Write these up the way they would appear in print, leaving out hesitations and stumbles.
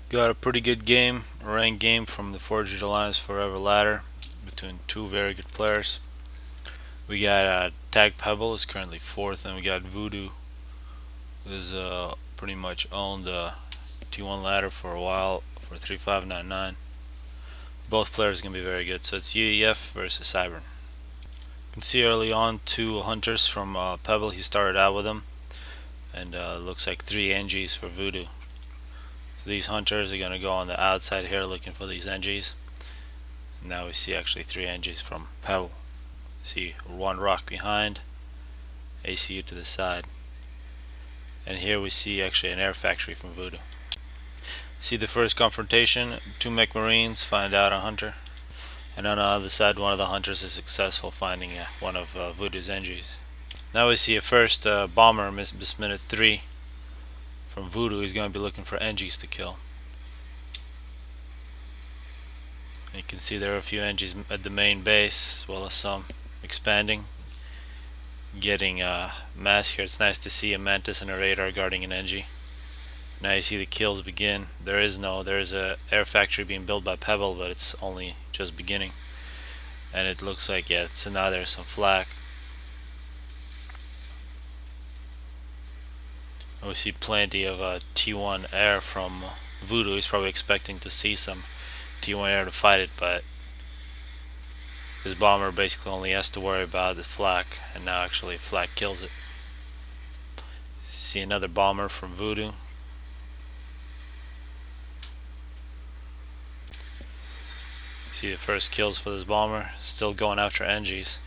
Got a pretty good game, a ranked game from the Forged Alliance Forever ladder between two very good players. We got Tag Pebble is currently fourth, and we got Voodoo, who's pretty much owned the T1 ladder for a while for 3599. Both players are gonna be very good. So it's UEF versus Cybern. You can see early on two hunters from Pebble. He started out with them, and looks like three NGs for Voodoo. These hunters are going to go on the outside here looking for these NGs. Now we see actually three NGs from Pebble. See one rock behind, ACU to the side. And here we see actually an air factory from Voodoo. See the first confrontation, two mech marines find out a hunter. And on the other side one of the hunters is successful finding one of Voodoo's NGs. Now we see a first bomber, Miss Minute 3 from Voodoo. He's going to be looking for NGs to kill. You can see there are a few NGs at the main base, as well as some expanding. Getting mass here. It's nice to see a Mantis and a radar guarding an NG. Now you see the kills begin. There is a air factory being built by Pebble, but it's only just beginning. And it looks like, yeah, so now there's some flak. We see plenty of T1 air from Voodoo. He's probably expecting to see some T1 air to fight it, but his bomber basically only has to worry about the flak, and now actually flak kills it. See another bomber from Voodoo. See the first kills for this bomber, still going after NGs.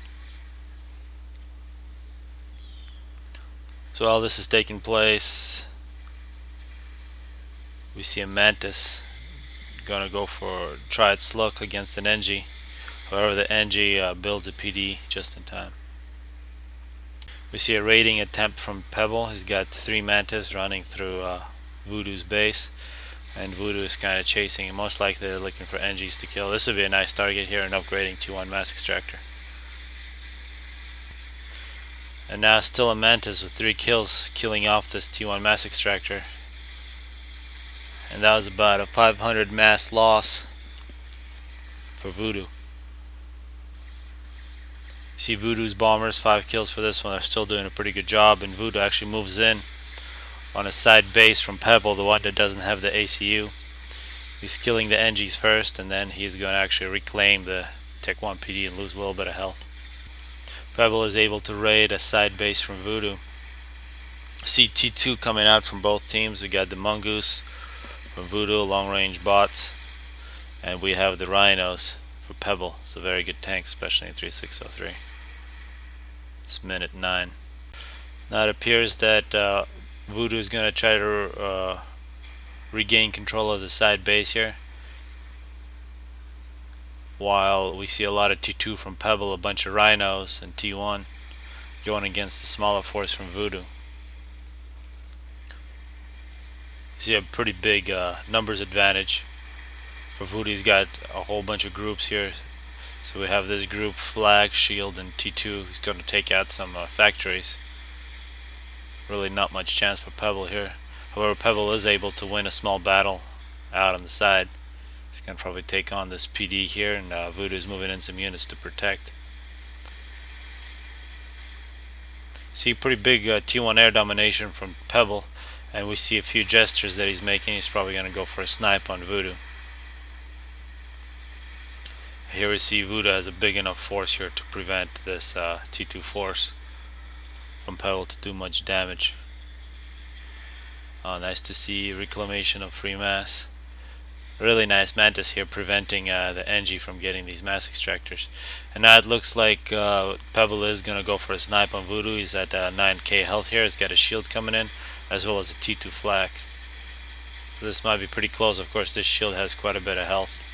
So while this is taking place, we see a Mantis gonna go for try its luck against an NG. However, the NG builds a PD just in time. We see a raiding attempt from Pebble. He's got three Mantis running through Voodoo's base, and Voodoo is kind of chasing him. Most likely they're looking for NGs to kill. This would be a nice target here in upgrading T1 Mass Extractor. And now still a Mantis with 3 kills, killing off this T1 Mass Extractor. And that was about a 500 mass loss for Voodoo. See Voodoo's bombers, 5 kills for this one. They're still doing a pretty good job, and Voodoo actually moves in on a side base from Pebble, the one that doesn't have the ACU. He's killing the NGs first, and then he's going to actually reclaim the Tech 1 PD and lose a little bit of health. Pebble is able to raid a side base from Voodoo. See T2 coming out from both teams. We got the Mongoose from Voodoo, long range bots, and we have the Rhinos for Pebble. It's a very good tank, especially in 3603. It's minute 9. Now it appears that Voodoo is going to try to regain control of the side base here, while we see a lot of T2 from Pebble, a bunch of Rhinos, and T1 going against the smaller force from Voodoo. You see a pretty big numbers advantage for Voodoo. He's got a whole bunch of groups here. So we have this group, Flag, Shield, and T2. He's going to take out some factories. Really not much chance for Pebble here. However, Pebble is able to win a small battle out on the side. He's going to probably take on this PD here, and Voodoo is moving in some units to protect. See pretty big T1 air domination from Pebble, and we see a few gestures that he's making. He's probably going to go for a snipe on Voodoo. Here we see Voodoo has a big enough force here to prevent this T2 force from Pebble to do much damage. Nice to see reclamation of free mass. Really nice Mantis here preventing the NG from getting these mass extractors. And now it looks like Pebble is going to go for a snipe on Voodoo. He's at 9k health here. He's got a shield coming in, as well as a T2 flak. So this might be pretty close. Of course, this shield has quite a bit of health.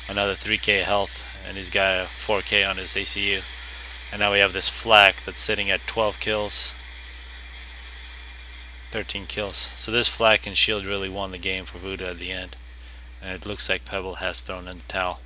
Another 3k health, and he's got a 4k on his ACU. And now we have this flak that's sitting at 12 kills, 13 kills. So this flak and shield really won the game for Voodoo at the end. And it looks like Pebble has thrown in the towel.